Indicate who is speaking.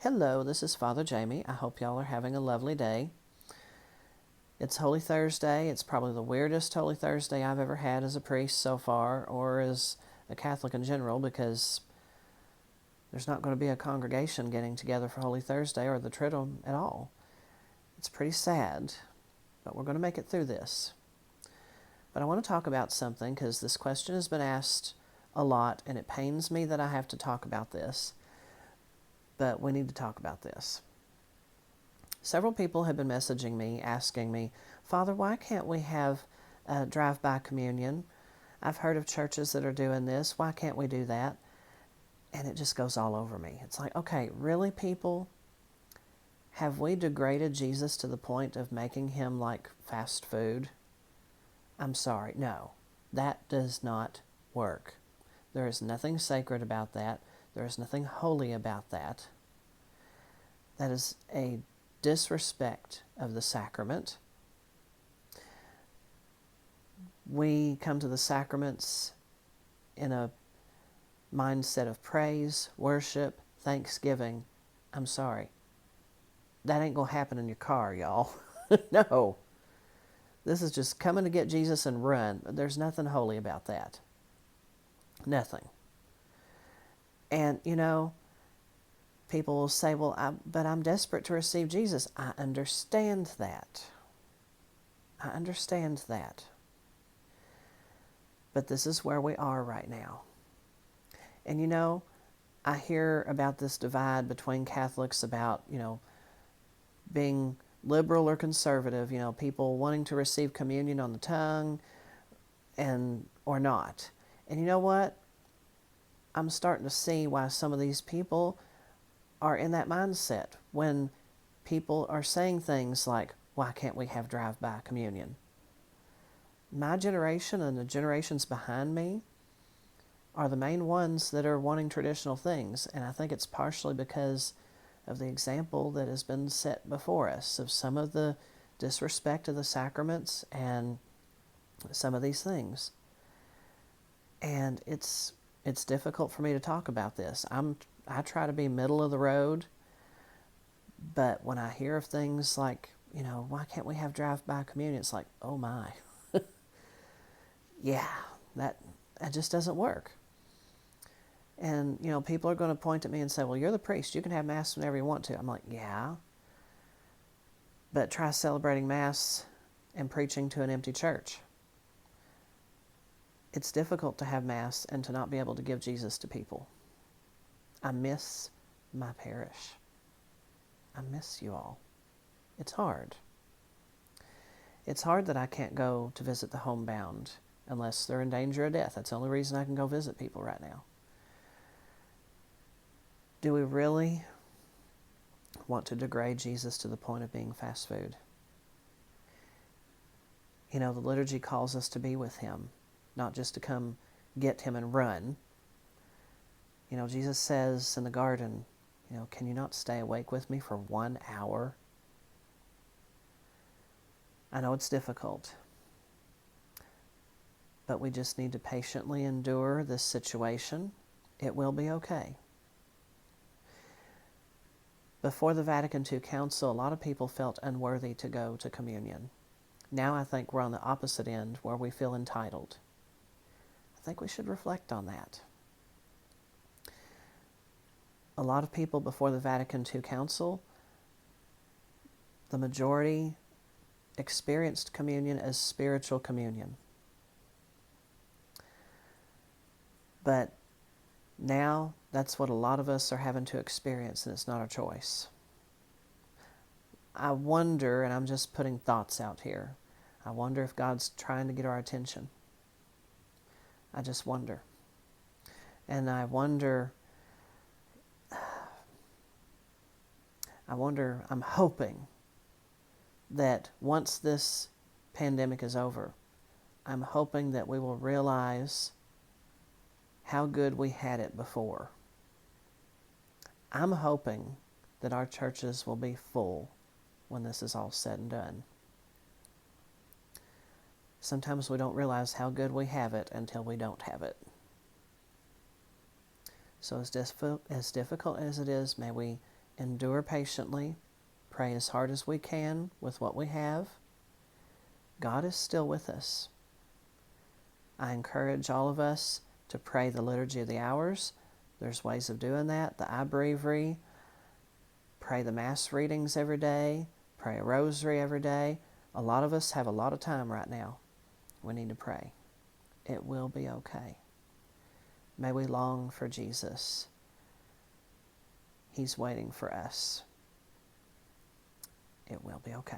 Speaker 1: Hello, this is Father Jamie. I hope y'all are having a lovely day. It's Holy Thursday. It's probably the weirdest Holy Thursday I've ever had as a priest so far, or as a Catholic in general, because there's not going to be a congregation getting together for Holy Thursday or the Triduum at all. It's pretty sad, but we're going to make it through this. But I want to talk about something because this question has been asked a lot, and it pains me that I have to talk about this, but we need to talk about this. Several people have been messaging me, asking me, Father, why can't we have drive-by communion? I've heard of churches that are doing this. Why can't we do that? And it just goes all over me. It's like, okay, really, people? Have we degraded Jesus to the point of making him like fast food? I'm sorry. No, that does not work. There is nothing sacred about that. There is nothing holy about that. That is a disrespect of the sacrament. We come to the sacraments in a mindset of praise, worship, thanksgiving. I'm sorry. That ain't going to happen in your car, y'all. No. This is just coming to get Jesus and run. There's nothing holy about that. Nothing. And, people will say, well, but I'm desperate to receive Jesus. I understand that. I understand that. But this is where we are right now. And, I hear about this divide between Catholics about, being liberal or conservative, people wanting to receive communion on the tongue or not. And you know what? I'm starting to see why some of these people are in that mindset when people are saying things like, why can't we have drive-by communion? My generation and the generations behind me are the main ones that are wanting traditional things, and I think it's partially because of the example that has been set before us of some of the disrespect of the sacraments and some of these things. And it's difficult for me to talk about this. I try to be middle of the road, but when I hear of things like, why can't we have drive-by communion? It's like, oh my. Yeah, that just doesn't work. And, people are going to point at me and say, well, you're the priest. You can have Mass whenever you want to. I'm like, yeah. But try celebrating Mass and preaching to an empty church. It's difficult to have Mass and to not be able to give Jesus to people. I miss my parish. I miss you all. It's hard. It's hard that I can't go to visit the homebound unless they're in danger of death. That's the only reason I can go visit people right now. Do we really want to degrade Jesus to the point of being fast food? The liturgy calls us to be with him, not just to come get him and run. Jesus says in the garden, can you not stay awake with me for 1 hour? I know it's difficult, but we just need to patiently endure this situation. It will be okay. Before the Vatican II Council, a lot of people felt unworthy to go to communion. Now I think we're on the opposite end where we feel entitled. I think we should reflect on that. A lot of people before the Vatican II Council, the majority experienced communion as spiritual communion. But now that's what a lot of us are having to experience, and it's not our choice. I wonder, and I'm just putting thoughts out here, I wonder if God's trying to get our attention. I just wonder. And I'm hoping that once this pandemic is over, I'm hoping that we will realize how good we had it before. I'm hoping that our churches will be full when this is all said and done. Sometimes we don't realize how good we have it until we don't have it. So as difficult as it is, may we endure patiently, pray as hard as we can with what we have. God is still with us. I encourage all of us to pray the Liturgy of the Hours. There's ways of doing that. The I Breviary. Pray the Mass readings every day. Pray a rosary every day. A lot of us have a lot of time right now. We need to pray. It will be okay. May we long for Jesus. He's waiting for us. It will be okay.